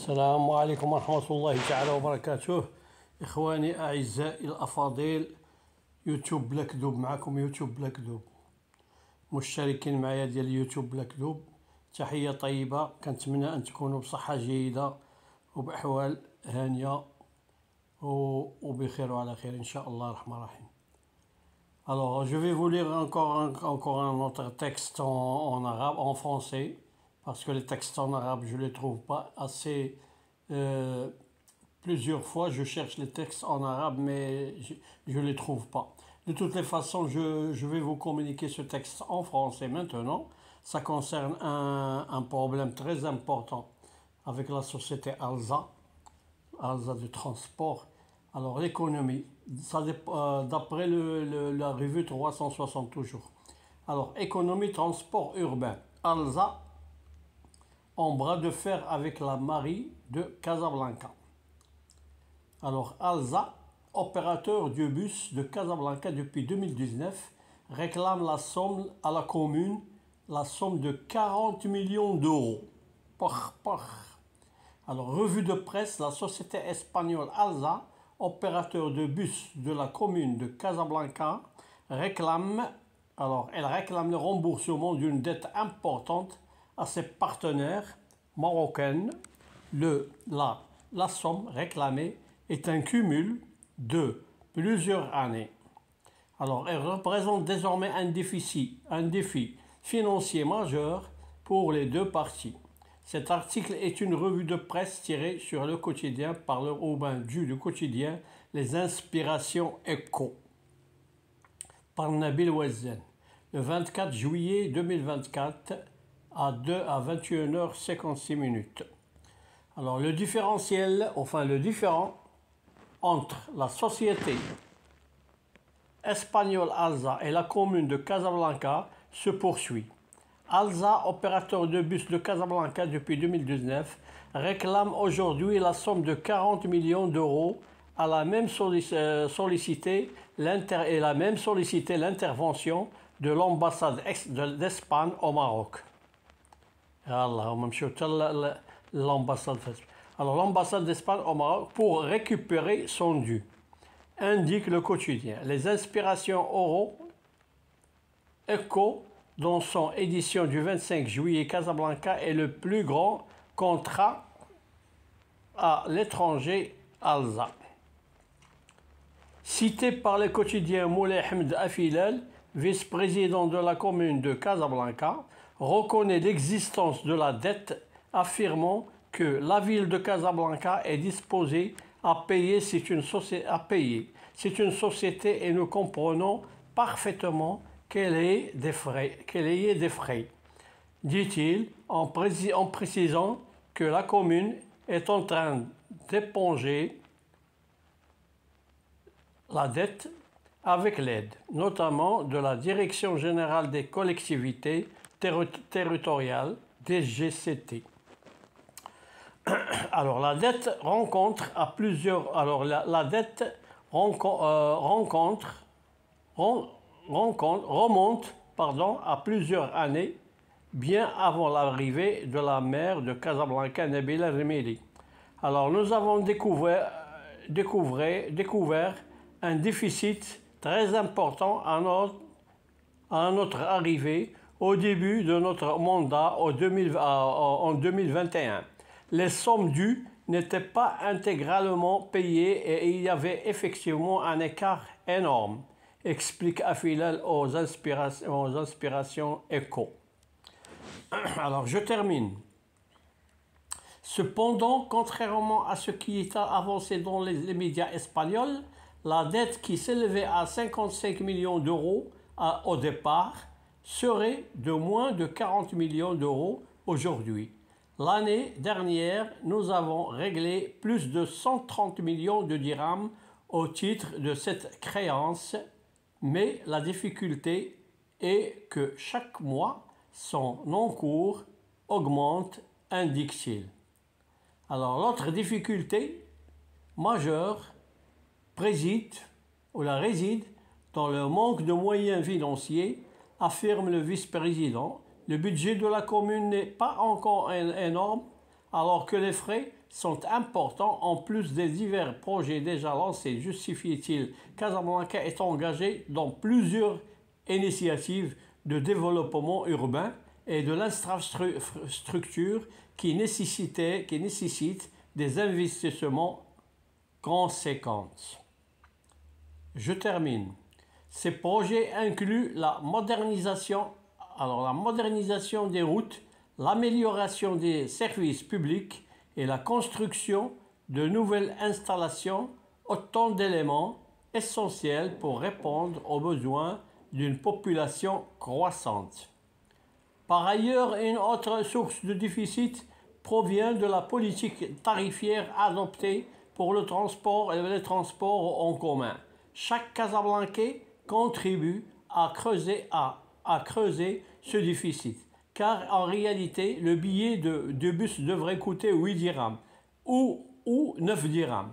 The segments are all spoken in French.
السلام عليكم ورحمة الله تعالى وبركاته. إخواني أعزائي الأفاضل، يوتيوب بلا كذوب معكم، يوتيوب بلا كذوب، مشتركين معايا ديال يوتيوب بلا كذوب. تحية طيبة، كنتمنى أن تكونوا بصحة جيدة وبأحوال هانية وبخير وعلى خير إن شاء الله الرحمن الرحيم. Alors, je vais vous lire encore un autre texte en arabe, en français, parce que les textes en arabe, je ne les trouve pas assez. Plusieurs fois, je cherche les textes en arabe, mais je ne les trouve pas. De toutes les façons, je vais vous communiquer ce texte en français maintenant. Ça concerne un problème très important avec la société Alsa de transport. Alors, l'économie, d'après la revue 360 toujours. Alors, économie, transport urbain. Alsa, en bras de fer avec la mairie de Casablanca. Alors, Alsa, opérateur du bus de Casablanca depuis 2019, réclame la somme à la commune, la somme de 40 millions d'euros. Alors, revue de presse, la société espagnole Alsa, opérateur de bus de la commune de Casablanca, réclame le remboursement d'une dette importante à ses partenaires marocains. La somme réclamée est un cumul de plusieurs années. Alors, elle représente désormais un défi financier majeur pour les deux parties. Cet article est une revue de presse tirée sur le quotidien par du quotidien Les Inspirations Éco par Nabil Ouazen, le 24 juillet 2024 à 21h56. Alors, le différent entre la société espagnole Alsa et la commune de Casablanca se poursuit. Alsa, opérateur de bus de Casablanca depuis 2019, réclame aujourd'hui la somme de 40 millions d'euros à la même sollicité l'intervention de l'ambassade d'Espagne au Maroc. L'ambassade d'Espagne au Maroc pour récupérer son dû, indique le quotidien. Les Inspirations Éco, dans son édition du 25 juillet, Casablanca est le plus grand contrat à l'étranger Alsa. Cité par le quotidien Moulay Ahmed Afilal, vice-président de la commune de Casablanca, reconnaît l'existence de la dette, affirmant que la ville de Casablanca est disposée à payer. C'est une société et nous comprenons parfaitement qu'elle ait des frais, dit-il, en précisant que la commune est en train d'éponger la dette avec l'aide, notamment de la Direction générale des collectivités territoriales, DGCT. Alors, la dette remonte à plusieurs années, bien avant l'arrivée de la maire de Casablanca, Nabila Remili. Alors, nous avons découvert un déficit très important à notre arrivée au début de notre mandat en 2021. Les sommes dues n'étaient pas intégralement payées et il y avait effectivement un écart énorme, explique Afilal aux Inspirations Éco. Alors, je termine. Cependant, contrairement à ce qui est avancé dans les médias espagnols, la dette qui s'élevait à 55 millions d'euros au départ serait de moins de 40 millions d'euros aujourd'hui. L'année dernière, nous avons réglé plus de 130 millions de dirhams au titre de cette créance, mais la difficulté est que chaque mois, son encours augmente, indique-t-il. Alors, l'autre difficulté majeure réside dans le manque de moyens financiers, affirme le vice-président. Le budget de la commune n'est pas encore énorme alors que les frais sont importants en plus des divers projets déjà lancés. Justifie-t-il Casablanca est engagé dans plusieurs initiatives de développement urbain et de l'infrastructure qui nécessitent des investissements conséquents. Je termine. Ces projets incluent la modernisation des routes, l'amélioration des services publics et la construction de nouvelles installations, autant d'éléments essentiels pour répondre aux besoins d'une population croissante. Par ailleurs, une autre source de déficit provient de la politique tarifaire adoptée pour le transport et les transports en commun. Chaque Casablancais contribue à creuser ce déficit, car en réalité, le billet de bus devrait coûter 8 dirhams ou 9 dirhams.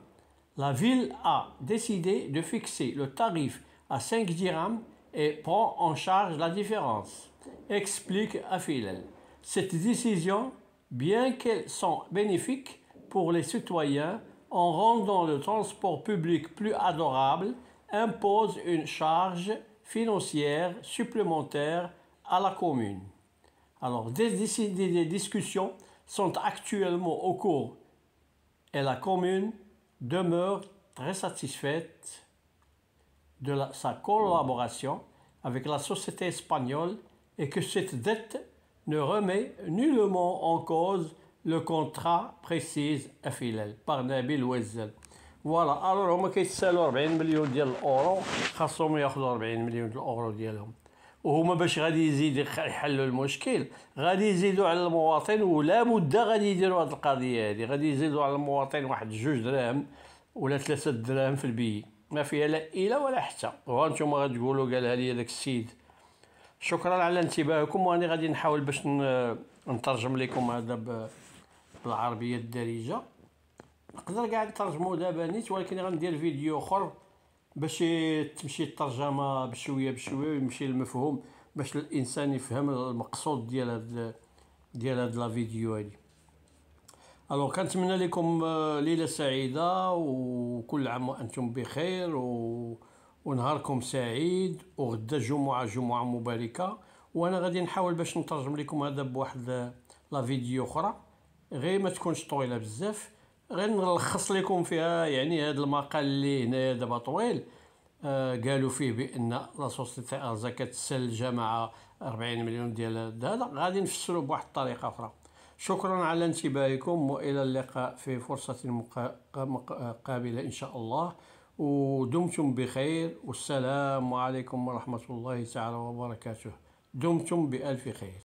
La ville a décidé de fixer le tarif à 5 dirhams et prend en charge la différence, explique Afilel. Cette décision, bien qu'elle soit bénéfique pour les citoyens en rendant le transport public plus adorable, impose une charge financière supplémentaire à la commune. Alors, des discussions sont actuellement au cours et la commune demeure très satisfaite de sa collaboration avec la société espagnole et que cette dette ne remet nullement en cause le contrat, précise Afilel par Nabil Ouezzel. فوالا الوغ هما كيتسالوا 40 مليون ديال الاورو، خاصهم ياخذوا 40 مليون ديال الاورو ديالهم، وهما باش غادي يزيد يحلوا المشكل غادي يزيدوا على المواطن، ولا بد غادي يديروا هذه القضيه هذه، غادي يزيدوا على المواطن واحد 2 دراهم ولا 3 دراهم في البي، ما فيها لا إله ولا حتى. وهانتوما غتقولوا قالها لي داك السيد. شكرا على انتباهكم، واني غادي نحاول باش نترجم لكم هذا بالعربيه الدارجه. نقدر كاع نترجمو دابا نيت، ولكن غندير فيديو اخر باش تمشي الترجمه بشويه بشويه ويمشي المفهوم باش الانسان يفهم المقصود ديال هاد لا فيديو هادي. الوغ كنتمنى لكم ليله سعيده وكل عام وانتم بخير ونهاركم سعيد، وغدا جمعه مباركه. وانا غادي نحاول باش نترجم لكم هذا بواحد لا فيديو اخرى، غير ما تكونش طويله بزاف، غير نلخص لكم فيها. يعني هذا المقال اللي هنا دابا طويل قالوا فيه بان لا سوسيتي ارزا كتسال الجماعه 40 مليون ديال هذا، غادي نفسروا بواحد الطريقه اخرى. شكرا على انتباهكم، والى اللقاء في فرصه قابله ان شاء الله، ودمتم بخير، والسلام عليكم ورحمه الله تعالى وبركاته. دمتم بألف خير.